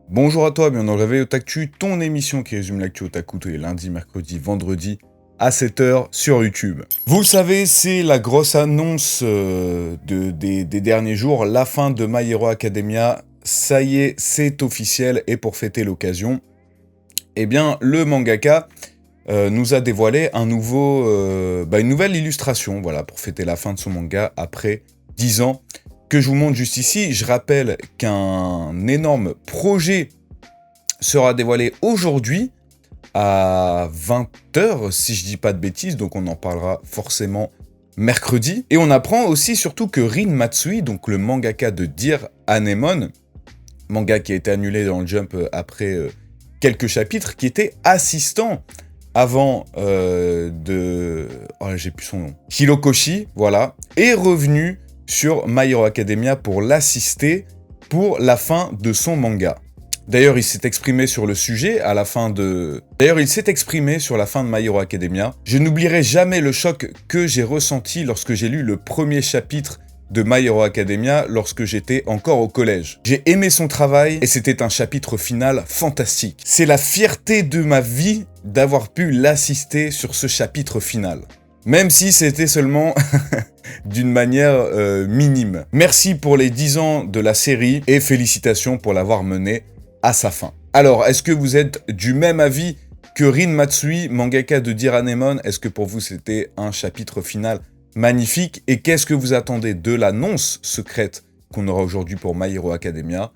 Bonjour à toi, bienvenue dans le Réveil Otaktu, ton émission qui résume l'actu otaku tous les lundis, mercredis, vendredis à 7h sur YouTube. Vous le savez, c'est la grosse annonce des derniers jours, la fin de My Hero Academia. Ça y est, c'est officiel, et pour fêter l'occasion, eh bien, le mangaka nous a dévoilé une nouvelle illustration, voilà, pour fêter la fin de son manga après 10 ans. Que je vous montre juste ici. Je rappelle qu'un énorme projet sera dévoilé aujourd'hui à 20h, si je dis pas de bêtises, donc on en parlera forcément mercredi. Et on apprend aussi surtout que Rin Matsui, donc le mangaka de Dear Anemone, manga qui a été annulé dans le Jump après quelques chapitres, qui était assistant avant j'ai plus son nom. Hirokoshi, voilà, est revenu sur My Hero Academia pour l'assister pour la fin de son manga. D'ailleurs, il s'est exprimé sur le sujet à la fin de... sur la fin de My Hero Academia. Je n'oublierai jamais le choc que j'ai ressenti lorsque j'ai lu le premier chapitre de My Hero Academia lorsque j'étais encore au collège. J'ai aimé son travail et c'était un chapitre final fantastique. C'est la fierté de ma vie d'avoir pu l'assister sur ce chapitre final. Même si c'était seulement d'une manière minime. Merci pour les 10 ans de la série et félicitations pour l'avoir menée à sa fin. Alors, est-ce que vous êtes du même avis que Rin Matsui, mangaka de Dear Anemone? Est-ce que pour vous c'était un chapitre final magnifique? Et qu'est-ce que vous attendez de l'annonce secrète qu'on aura aujourd'hui pour My Hero Academia?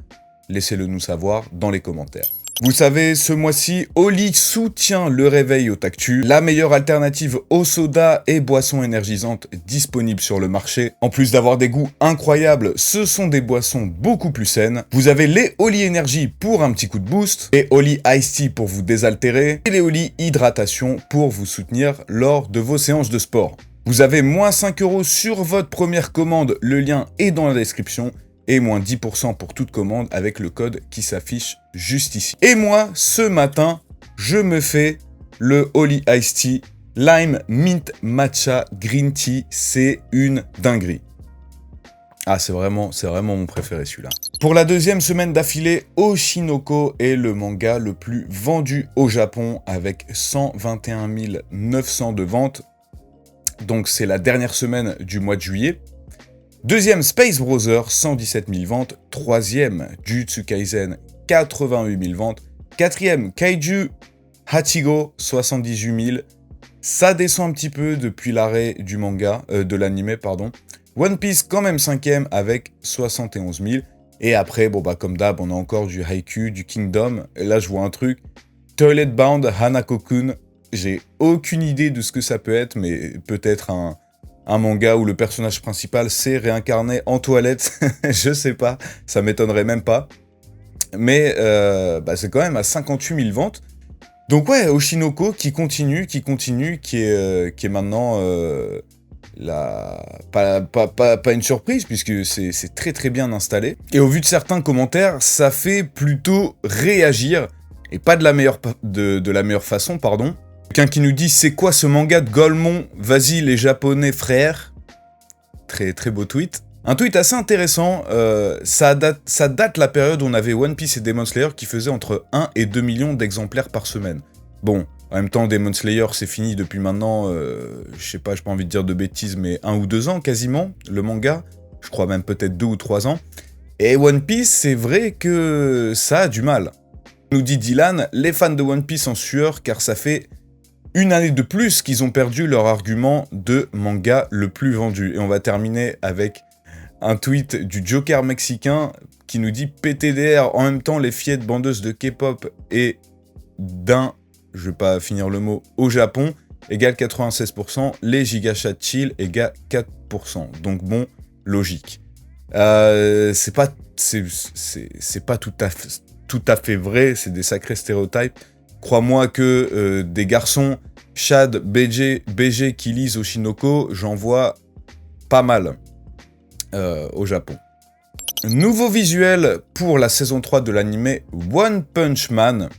Laissez-le nous savoir dans les commentaires. Vous savez, ce mois-ci, Oli soutient le Réveil Otaktu, la meilleure alternative aux sodas et boissons énergisantes disponibles sur le marché. En plus d'avoir des goûts incroyables, ce sont des boissons beaucoup plus saines. Vous avez les Oli Energy pour un petit coup de boost, les Oli Ice Tea pour vous désaltérer, et les Oli Hydratation pour vous soutenir lors de vos séances de sport. Vous avez moins 5€ sur votre première commande, le lien est dans la description. Et moins 10% pour toute commande avec le code qui s'affiche juste ici. Et moi, ce matin, je me fais le Oli Ice Tea Lime Mint Matcha Green Tea. C'est une dinguerie. Ah, c'est vraiment mon préféré celui-là. Pour la deuxième semaine d'affilée, Oshinoko est le manga le plus vendu au Japon avec 121 900 de ventes. Donc c'est la dernière semaine du mois de juillet. Deuxième, Space Brothers, 117 000 ventes. Troisième, Jujutsu Kaisen, 88 000 ventes. Quatrième, Kaiju Hachigo, 78 000. Ça descend un petit peu depuis l'arrêt du manga, de l'anime, pardon. One Piece, quand même cinquième, avec 71 000. Et après, bon bah comme d'hab, on a encore du Haikyuu, du Kingdom. Et là, je vois un truc. Toilet Bound Hanako-kun. J'ai aucune idée de ce que ça peut être, mais peut-être un manga où le personnage principal s'est réincarné en toilette, je sais pas, ça m'étonnerait même pas. Mais c'est quand même à 58 000 ventes. Donc ouais, Oshinoko qui continue, qui est maintenant pas une surprise, puisque c'est très très bien installé. Et au vu de certains commentaires, ça fait plutôt réagir, et pas de la meilleure façon, pardon. Quelqu'un qui nous dit « C'est quoi ce manga de Golemon? Vas-y les japonais frères !» Très très beau tweet. Un tweet assez intéressant, ça date la période où on avait One Piece et Demon Slayer qui faisaient entre 1 et 2 millions d'exemplaires par semaine. Bon, en même temps Demon Slayer c'est fini depuis maintenant, je sais pas, j'ai pas envie de dire de bêtises, mais 1 ou 2 ans quasiment, le manga. Je crois même peut-être 2 ou 3 ans. Et One Piece, c'est vrai que ça a du mal. Nous dit Dylan, les fans de One Piece en sueur car ça fait une année de plus qu'ils ont perdu leur argument de manga le plus vendu. Et on va terminer avec un tweet du Joker mexicain qui nous dit « PTDR, en même temps les fillettes bandeuses de K-pop et je vais pas finir le mot, au Japon, égale 96%, les gigachats chill égale 4%. Donc bon, logique. C'est pas tout à fait vrai, c'est des sacrés stéréotypes. Crois-moi que des garçons, Chad, BG qui lisent Oshinoko, j'en vois pas mal au Japon. Nouveau visuel pour la saison 3 de l'anime One Punch Man.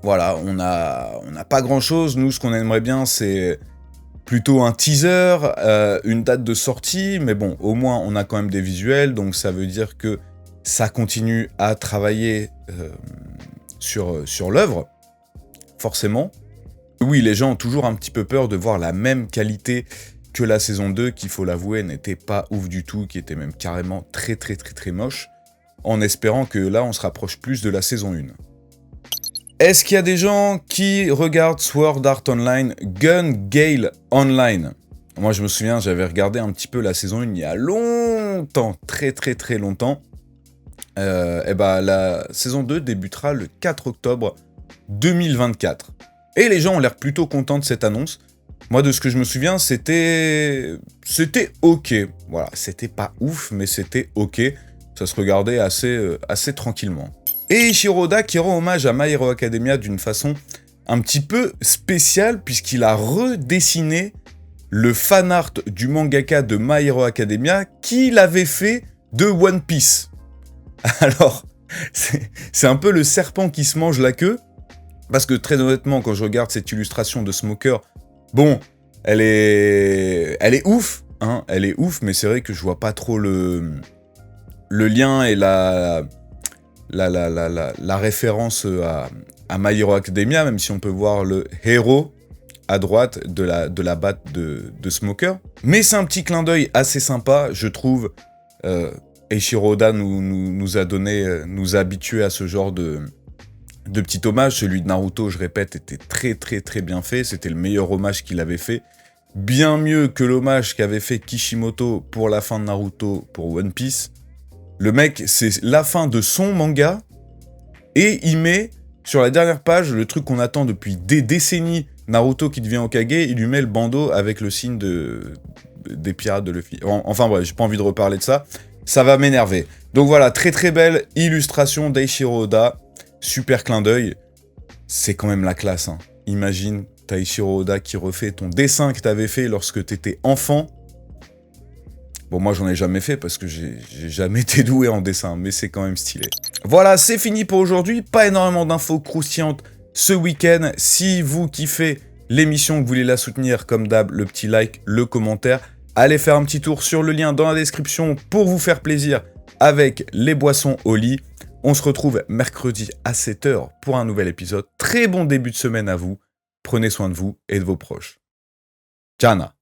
Voilà, on a pas grand-chose. Nous, ce qu'on aimerait bien, c'est plutôt un teaser, une date de sortie. Mais bon, au moins, on a quand même des visuels. Donc ça veut dire que ça continue à travailler sur l'œuvre, forcément. Oui, les gens ont toujours un petit peu peur de voir la même qualité que la saison 2, qui, faut l'avouer, n'était pas ouf du tout, qui était même carrément très très très très moche, en espérant que là, on se rapproche plus de la saison 1. Est-ce qu'il y a des gens qui regardent Sword Art Online Gun Gale Online? Moi, je me souviens, j'avais regardé un petit peu la saison 1 il y a longtemps, très très très longtemps. Et bah, la saison 2 débutera le 4 octobre 2024. Et les gens ont l'air plutôt contents de cette annonce. Moi, de ce que je me souviens, c'était ok. Voilà, c'était pas ouf, mais c'était ok. Ça se regardait assez tranquillement. Et Eiichiro Oda qui rend hommage à My Hero Academia d'une façon un petit peu spéciale, puisqu'il a redessiné le fan art du mangaka de My Hero Academia qu'il avait fait de One Piece. Alors, c'est un peu le serpent qui se mange la queue, parce que très honnêtement, quand je regarde cette illustration de Smoker, bon, elle est ouf, hein, elle est ouf, mais c'est vrai que je vois pas trop le lien et la référence à My Hero Academia, même si on peut voir le héros à droite de la batte de Smoker. Mais c'est un petit clin d'œil assez sympa, je trouve. Eiichiro Oda nous a habitués à ce genre de petit hommage. Celui de Naruto, je répète, était très très très bien fait. C'était le meilleur hommage qu'il avait fait. Bien mieux que l'hommage qu'avait fait Kishimoto pour la fin de Naruto pour One Piece. Le mec, c'est la fin de son manga, et il met, sur la dernière page, le truc qu'on attend depuis des décennies, Naruto qui devient Hokage, il lui met le bandeau avec le signe des pirates de Luffy. Enfin bref, j'ai pas envie de reparler de ça, ça va m'énerver. Donc voilà, très très belle illustration d'Eiichiro Oda, super clin d'œil, c'est quand même la classe, hein. Imagine, t'as Eiichiro Oda qui refait ton dessin que t'avais fait lorsque t'étais enfant. Bon, moi, j'en ai jamais fait parce que j'ai jamais été doué en dessin, mais c'est quand même stylé. Voilà, c'est fini pour aujourd'hui. Pas énormément d'infos croustillantes ce week-end. Si vous kiffez l'émission, que vous voulez la soutenir, comme d'hab, le petit like, le commentaire. Allez faire un petit tour sur le lien dans la description pour vous faire plaisir avec les boissons au lit. On se retrouve mercredi à 7 h pour un nouvel épisode. Très bon début de semaine à vous. Prenez soin de vous et de vos proches. Tchana.